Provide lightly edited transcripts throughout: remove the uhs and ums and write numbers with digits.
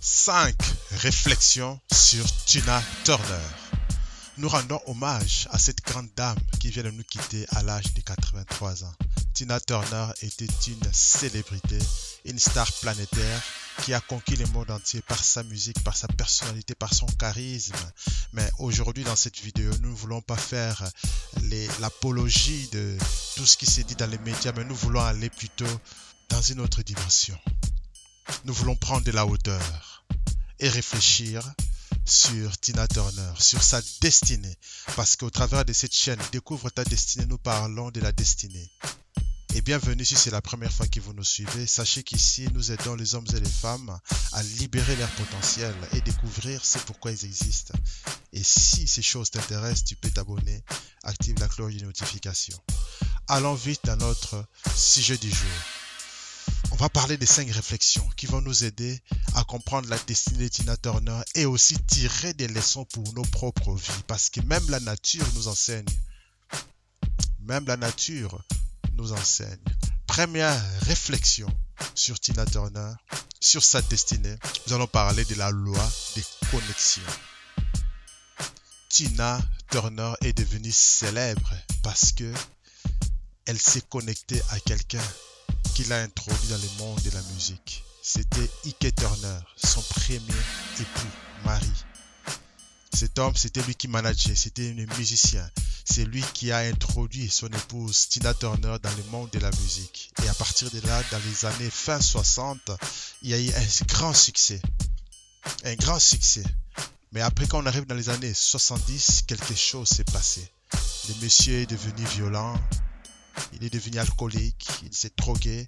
5 réflexions sur Tina Turner. Nous rendons hommage à cette grande dame qui vient de nous quitter à l'âge de 83 ans. Tina Turner était une célébrité, une star planétaire qui a conquis le monde entier par sa musique, par sa personnalité, par son charisme. Mais aujourd'hui, dans cette vidéo, nous ne voulons pas faire l'apologie de tout ce qui s'est dit dans les médias, mais nous voulons aller plutôt dans une autre dimension. Nous voulons prendre de la hauteur et réfléchir sur Tina Turner, sur sa destinée. Parce qu'au travers de cette chaîne, Découvre ta destinée, nous parlons de la destinée. Et bienvenue si c'est la première fois que vous nous suivez. Sachez qu'ici, nous aidons les hommes et les femmes à libérer leur potentiel et découvrir c'est pourquoi ils existent. Et si ces choses t'intéressent, tu peux t'abonner, active la cloche de notification. Allons vite dans notre sujet du jour. On va parler des 5 réflexions qui vont nous aider à comprendre la destinée de Tina Turner et aussi tirer des leçons pour nos propres vies. Parce que même la nature nous enseigne. Même la nature nous enseigne. Première réflexion sur Tina Turner, sur sa destinée. Nous allons parler de la loi des connexions. Tina Turner est devenue célèbre parce que elle s'est connectée à quelqu'un qui l'a introduit dans le monde de la musique. C'était Ike Turner, son premier époux, mari. Cet homme, c'était lui qui manageait, c'était un musicien. C'est lui qui a introduit son épouse Tina Turner dans le monde de la musique. Et à partir de là, dans les années fin 60, il y a eu un grand succès. Un grand succès. Mais après, quand on arrive dans les années 70, quelque chose s'est passé. Le monsieur est devenu violent. Il est devenu alcoolique, il s'est drogué.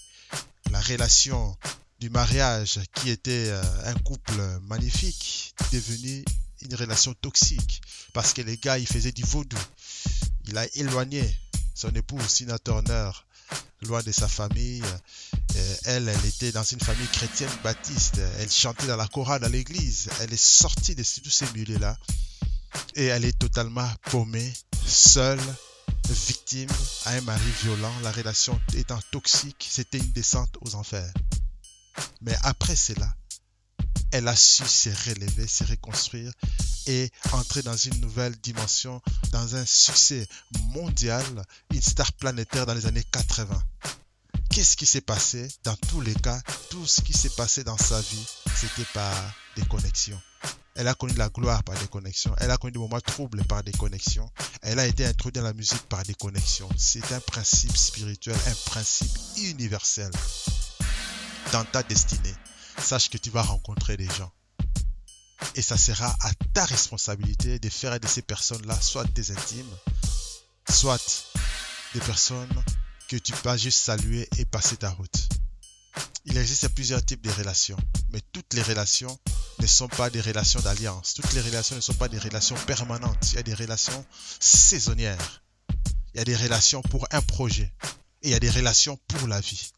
La relation du mariage, qui était un couple magnifique, est devenue une relation toxique. Parce que les gars, ils faisaient du vaudou. Il a éloigné son épouse, Tina Turner, loin de sa famille. Elle était dans une famille chrétienne baptiste. Elle chantait dans la chorale à l'église. Elle est sortie de tous ces milieux-là. Et elle est totalement paumée, seule, victime à un mari violent, la relation étant toxique, c'était une descente aux enfers. Mais après cela, elle a su se relever, se reconstruire et entrer dans une nouvelle dimension, dans un succès mondial, une star planétaire dans les années 80. Qu'est-ce qui s'est passé? Dans tous les cas, tout ce qui s'est passé dans sa vie, c'était par des connexions. Elle a connu la gloire par des connexions. Elle a connu des moments troubles par des connexions. Elle a été introduite dans la musique par des connexions. C'est un principe spirituel, un principe universel. Dans ta destinée, sache que tu vas rencontrer des gens. Et ça sera à ta responsabilité de faire de ces personnes-là soit tes intimes, soit des personnes que tu peux juste saluer et passer ta route. Il existe plusieurs types de relations, mais toutes les relations ne sont pas des relations d'alliance. Toutes les relations ne sont pas des relations permanentes. Il y a des relations saisonnières. Il y a des relations pour un projet. Et il y a des relations pour la vie.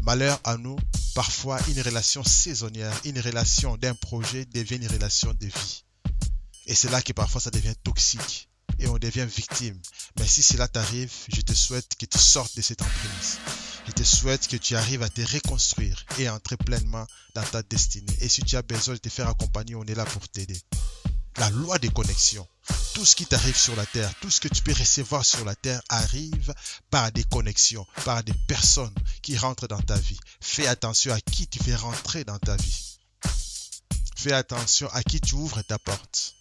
Malheur à nous, parfois une relation saisonnière, une relation d'un projet devient une relation de vie. Et c'est là que parfois ça devient toxique. Et on devient victime. Mais si cela t'arrive, je te souhaite que tu sortes de cette emprise. Je te souhaite que tu arrives à te reconstruire et à entrer pleinement dans ta destinée. Et si tu as besoin de te faire accompagner, on est là pour t'aider. La loi des connexions. Tout ce qui t'arrive sur la terre, tout ce que tu peux recevoir sur la terre arrive par des connexions, par des personnes qui rentrent dans ta vie. Fais attention à qui tu fais rentrer dans ta vie. Fais attention à qui tu ouvres ta porte.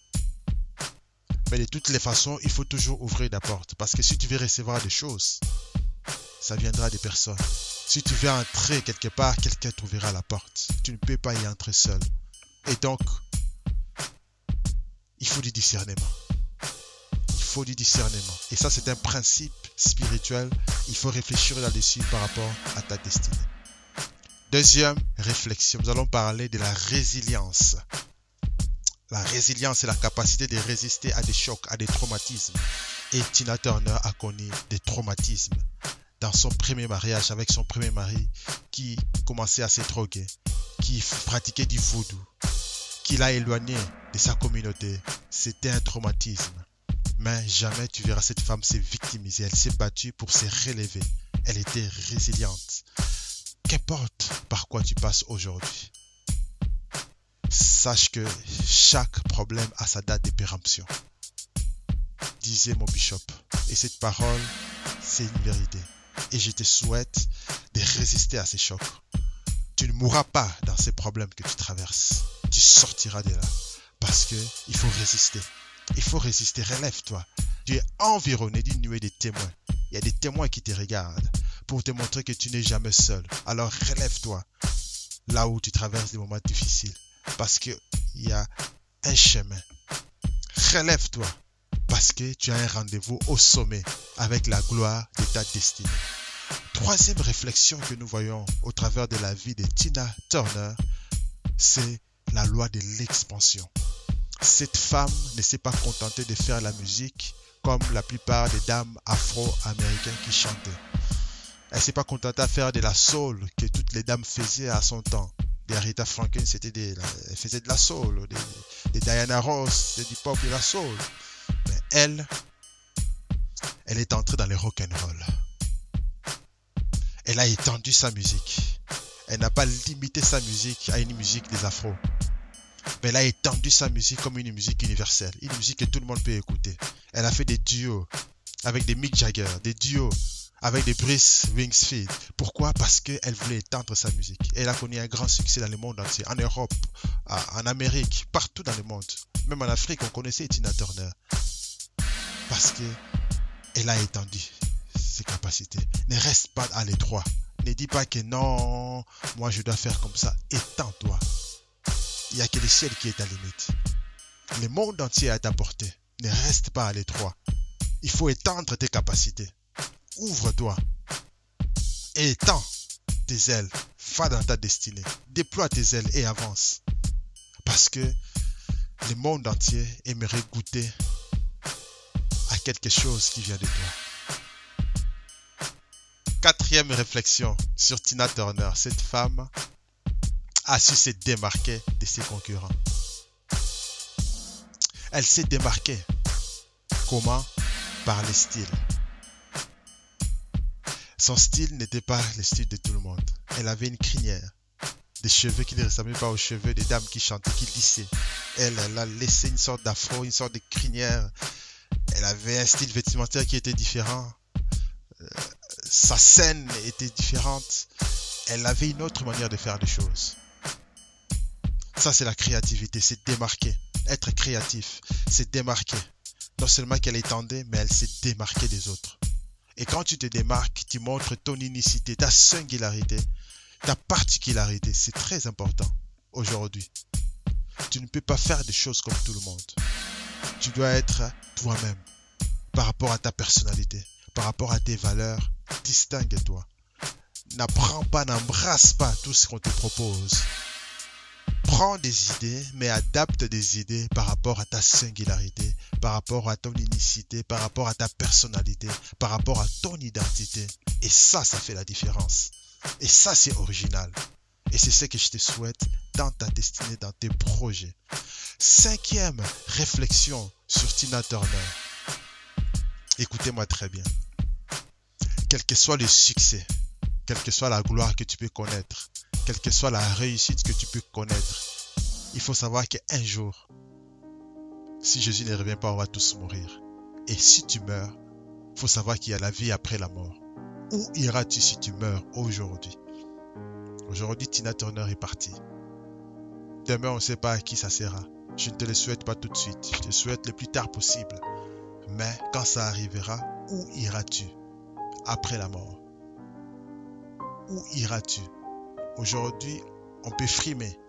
Mais de toutes les façons, il faut toujours ouvrir la porte. Parce que si tu veux recevoir des choses, ça viendra des personnes. Si tu veux entrer quelque part, quelqu'un t'ouvrira la porte. Tu ne peux pas y entrer seul. Et donc, il faut du discernement. Il faut du discernement. Et ça, c'est un principe spirituel. Il faut réfléchir là-dessus par rapport à ta destinée. Deuxième réflexion, nous allons parler de la résilience. La résilience, c'est la capacité de résister à des chocs, à des traumatismes. Et Tina Turner a connu des traumatismes dans son premier mariage avec son premier mari qui commençait à se droguer, qui pratiquait du vaudou, qui l'a éloigné de sa communauté. C'était un traumatisme. Mais jamais tu verras cette femme se victimiser. Elle s'est battue pour se relever. Elle était résiliente. Qu'importe par quoi tu passes aujourd'hui. sache que chaque problème a sa date de péremption, disait mon bishop. Et cette parole, c'est une vérité. Et je te souhaite de résister à ces chocs. Tu ne mourras pas dans ces problèmes que tu traverses. Tu sortiras de là. Parce que il faut résister. Il faut résister. Relève-toi. Tu es environné d'une nuée de témoins. Il y a des témoins qui te regardent pour te montrer que tu n'es jamais seul. Alors relève-toi là où tu traverses des moments difficiles. Parce qu'il y a un chemin. Relève-toi. Parce que tu as un rendez-vous au sommet avec la gloire de ta destinée. Troisième réflexion que nous voyons au travers de la vie de Tina Turner, c'est la loi de l'expansion. Cette femme ne s'est pas contentée de faire la musique comme la plupart des dames afro-américaines qui chantaient. Elle ne s'est pas contentée à faire de la soul que toutes les dames faisaient à son temps. Des Aretha Franklin, elle faisait de la soul. Des Diana Ross, c'était du pop, de la soul. Mais elle est entrée dans le rock'n'roll. Elle a étendu sa musique. Elle n'a pas limité sa musique à une musique des afros. Mais elle a étendu sa musique comme une musique universelle. Une musique que tout le monde peut écouter. Elle a fait des duos avec des Mick Jagger, des duos avec des Bruce Springsteen. Pourquoi? Parce qu'elle voulait étendre sa musique. Elle a connu un grand succès dans le monde entier. En Europe, en Amérique, partout dans le monde. Même en Afrique, on connaissait Tina Turner. Parce qu'elle a étendu ses capacités. Ne reste pas à l'étroit. Ne dis pas que non, moi je dois faire comme ça. Étends-toi. Il n'y a que le ciel qui est ta limite. Le monde entier est à ta portée. Ne reste pas à l'étroit. Il faut étendre tes capacités. Ouvre-toi. Et étends tes ailes. Va dans ta destinée. Déploie tes ailes et avance. Parce que le monde entier aimerait goûter à quelque chose qui vient de toi. Quatrième réflexion sur Tina Turner. Cette femme a su se démarquer de ses concurrents. Elle s'est démarquée. Comment? Par le style. Son style n'était pas le style de tout le monde. Elle avait une crinière, des cheveux qui ne ressemblaient pas aux cheveux des dames qui chantaient, qui lissaient. Elle a laissé une sorte d'afro, une sorte de crinière. Elle avait un style vestimentaire qui était différent. Sa scène était différente. Elle avait une autre manière de faire les choses. Ça, c'est la créativité, c'est démarquer. Être créatif, c'est démarquer. Non seulement qu'elle étendait, mais elle s'est démarquée des autres. Et quand tu te démarques, tu montres ton unicité, ta singularité, ta particularité. C'est très important aujourd'hui. Tu ne peux pas faire des choses comme tout le monde. Tu dois être toi-même par rapport à ta personnalité, par rapport à tes valeurs. Distingue-toi. N'apprends pas, n'embrasse pas tout ce qu'on te propose. Prends des idées, mais adapte des idées par rapport à ta singularité, par rapport à ton unicité, par rapport à ta personnalité, par rapport à ton identité. Et ça fait la différence. Et ça, c'est original. Et c'est ce que je te souhaite dans ta destinée, dans tes projets. Cinquième réflexion sur Tina Turner. Écoutez-moi très bien. Quel que soit le succès, quelle que soit la gloire que tu peux connaître, quelle que soit la réussite que tu peux connaître, il faut savoir qu'un jour, si Jésus ne revient pas, on va tous mourir. Et si tu meurs, il faut savoir qu'il y a la vie après la mort. Où iras-tu si tu meurs aujourd'hui? Aujourd'hui, Tina Turner est partie. Demain, on ne sait pas à qui ça sera. Je ne te le souhaite pas tout de suite. Je te le souhaite le plus tard possible. Mais quand ça arrivera, où iras-tu après la mort? Où iras-tu? Aujourd'hui, on peut frimer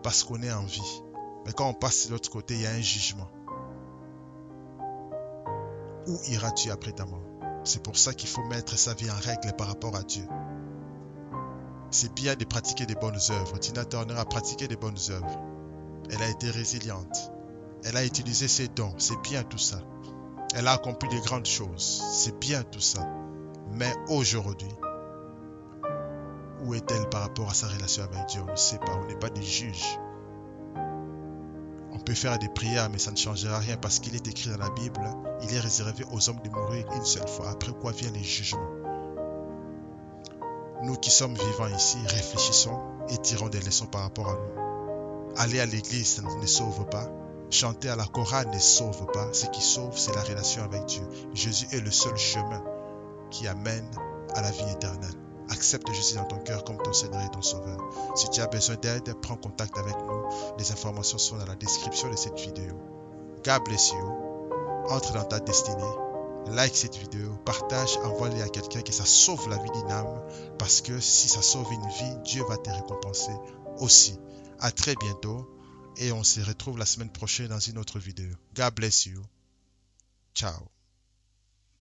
parce qu'on est en vie. Mais quand on passe de l'autre côté, il y a un jugement. Où iras-tu après ta mort? C'est pour ça qu'il faut mettre sa vie en règle par rapport à Dieu. C'est bien de pratiquer des bonnes œuvres. Tina Turner a pratiqué des bonnes œuvres. Elle a été résiliente. Elle a utilisé ses dons. C'est bien tout ça. Elle a accompli de grandes choses. C'est bien tout ça. Mais aujourd'hui, où est-elle par rapport à sa relation avec Dieu? On ne sait pas. On n'est pas des juges. On peut faire des prières, mais ça ne changera rien parce qu'il est écrit dans la Bible, il est réservé aux hommes de mourir une seule fois. Après quoi vient les jugements. Nous qui sommes vivants ici, réfléchissons et tirons des leçons par rapport à nous. Aller à l'église, ça ne sauve pas. Chanter à la chorale ne sauve pas. Ce qui sauve, c'est la relation avec Dieu. Jésus est le seul chemin qui amène à la vie éternelle. Accepte Jésus dans ton cœur comme ton Seigneur et ton Sauveur. Si tu as besoin d'aide, prends contact avec nous. Les informations sont dans la description de cette vidéo. God bless you. Entre dans ta destinée. Like cette vidéo, partage, envoie-les à quelqu'un que ça sauve la vie d'une âme. Parce que si ça sauve une vie, Dieu va te récompenser aussi. À très bientôt. Et on se retrouve la semaine prochaine dans une autre vidéo. God bless you. Ciao.